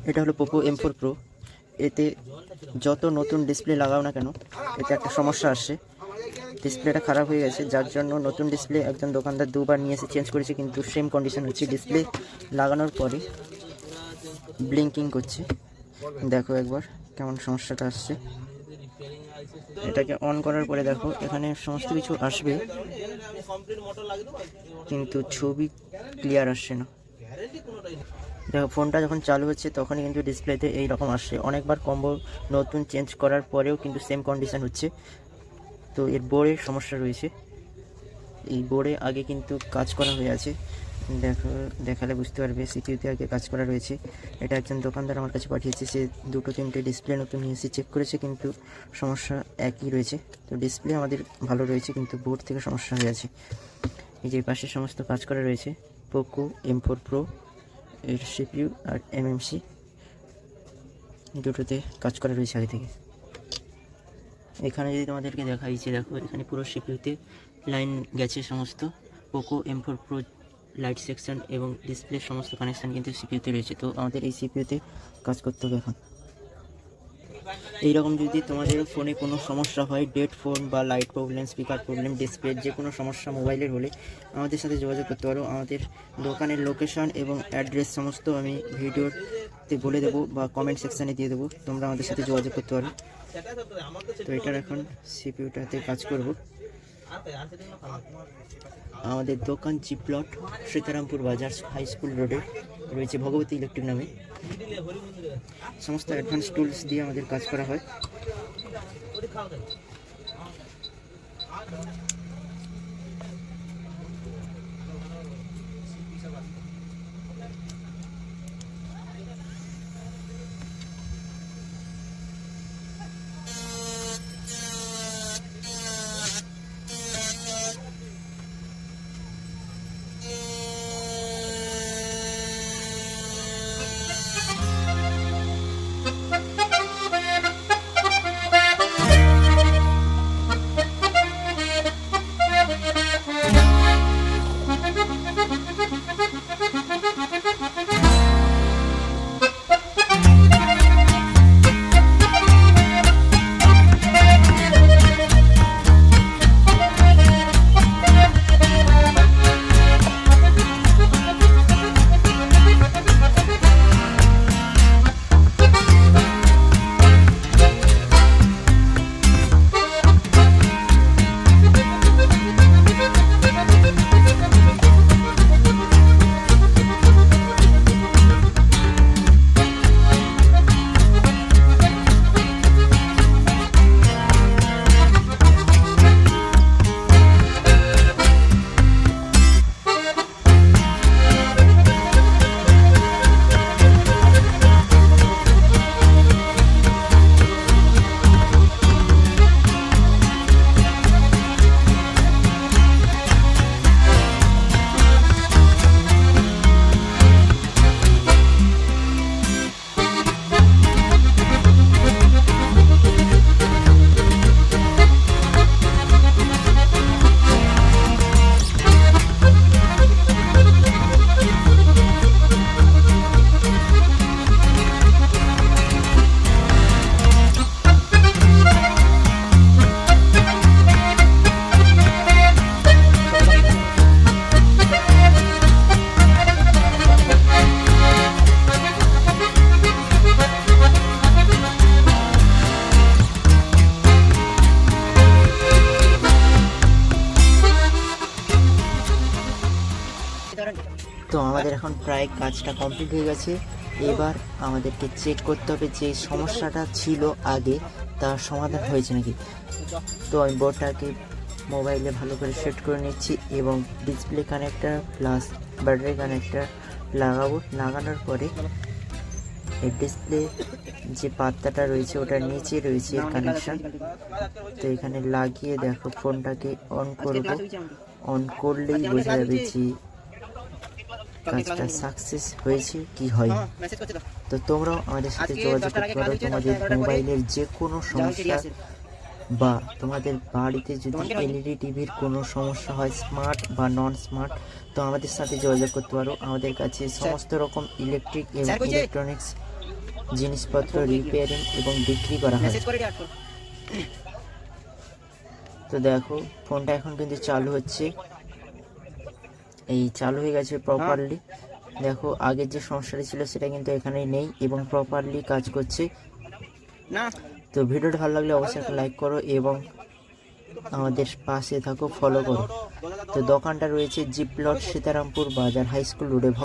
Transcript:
এটা হলো Poco M4 Pro। এতে যত নতুন ডিসপ্লে লাগাও না কেন, এতে একটা সমস্যা আসছে। ডিসপ্লেটা খারাপ হয়ে গেছে, যার জন্য নতুন ডিসপ্লে একজন দোকানদার দুবার নিয়ে এসে চেঞ্জ করেছে, কিন্তু সেম কন্ডিশন হচ্ছে। ডিসপ্লে লাগানোর পরে ব্লিঙ্কিং করছে। দেখো একবার কেমন সমস্যাটা আসছে। এটাকে অন করার পরে দেখো এখানে সমস্ত কিছু আসবে, কিন্তু ছবি ক্লিয়ার আসছে না। দেখো ফোনটা যখন চালু হচ্ছে তখনই কিন্তু ডিসপ্লেতে এই রকম আসছে। অনেকবার কম্বো নতুন চেঞ্জ করার পরেও কিন্তু সেম কন্ডিশন হচ্ছে। তো এর বোর্ডে সমস্যা রয়েছে। এই বোর্ডে আগে কিন্তু কাজ করা হয়ে আছে, দেখো দেখালে বুঝতে পারবে। সিপিইউতে আগে কাজ করা রয়েছে। এটা একজন দোকানদার আমার কাছে পাঠিয়েছে, সে 2-3টে ডিসপ্লে নতুন নিয়ে এসে চেক করেছে, কিন্তু সমস্যা একই রয়েছে। তো ডিসপ্লে আমাদের ভালো রয়েছে, কিন্তু বোর্ড থেকে সমস্যা হয়ে আছে। এই যে পাশে সমস্ত কাজ করা রয়েছে। পোকো M4 Pro এর সিপিইউ আর এমএমসি দুটোতে কাজ করা রয়েছে আগে থেকে। এখানে যদি তোমাদেরকে দেখাইছে, দেখো এখানে পুরো সিপিইউতে লাইন গেছে সমস্ত। Poco M4 Pro light section এবং ডিসপ্লের সমস্ত কানেকশান কিন্তু সিপিইউতে রয়েছে। তো আমাদের এই সিপিইউতে কাজ করতে হবে এখন। এইরকম যদি তোমাদের ফোনে কোনো সমস্যা হয়, ডেড ফোন বা লাইট প্রবলেম, স্পিকার প্রবলেম, ডিসপ্লের যে কোনো সমস্যা মোবাইলের হলে আমাদের সাথে যোগাযোগ করতে পারো। আমাদের দোকানের লোকেশন এবং অ্যাড্রেস সমস্ত আমি ভিডিওতে বলে দেবো বা কমেন্ট সেকশানে দিয়ে দেবো, তোমরা আমাদের সাথে যোগাযোগ করতে পারো। তো এটার এখন সিপিইউটাতে কাজ করব। আমাদের দোকান জি প্লট, সীতারামপুর বাজার, হাই স্কুল রোডে রয়েছে, ভগবতী ইলেকট্রিক নামে। সমস্ত অ্যাডভান্স টুলস দিয়ে আমাদের কাজ করা হয়। তো আমাদের এখন প্রায় কাজটা কমপ্লিট হয়ে গেছে। এবার আমাদেরকে চেক করতে হবে যে সমস্যাটা ছিল আগে তার সমাধান হয়েছে নাকি। তো আমি বোর্ডটাকে মোবাইলে ভালো করে সেট করে নিচ্ছি এবং display connector plus battery connector লাগাবো। লাগানোর পরে এই ডিসপ্লে যে পাতাটা রয়েছে ওটার নিচে রয়েছে কানেকশান। তো এখানে লাগিয়ে দেখো ফোনটাকে অন করব। অন করলেই বোঝা যাবে যে কাজটা সাকসেস হয়েছে কি হয়। তো তোমরাও আমাদের সাথে যোগাযোগ করতে পারো তোমাদের মোবাইলের যে কোনো সমস্যা বা তোমাদের বাড়িতে যদি এলইডি টিভির কোনো সমস্যা হয়, স্মার্ট বা নন স্মার্ট, তো আমাদের সাথে যোগাযোগ করতে পারো। আমাদের কাছে সমস্ত রকম ইলেকট্রিক এবং ইলেকট্রনিক্স জিনিসপত্র রিপেয়ারিং এবং বিক্রি করা হয়। তো দেখো ফোনটা এখন কিন্তু চালু হচ্ছে, এই চালু হয়ে গেছে প্রপারলি। দেখো আগের যে সমস্যাটা ছিল সেটা কিন্তু এখানে নেই এবং প্রপারলি কাজ করছে। তো ভিডিওটা ভালো লাগলে অবশ্যই একটা লাইক করো এবং আমাদের পাশে থাকো, ফলো করো। তো দোকানটা রয়েছে জি প্লট, সীতারামপুর বাজার, হাই স্কুল রোডে।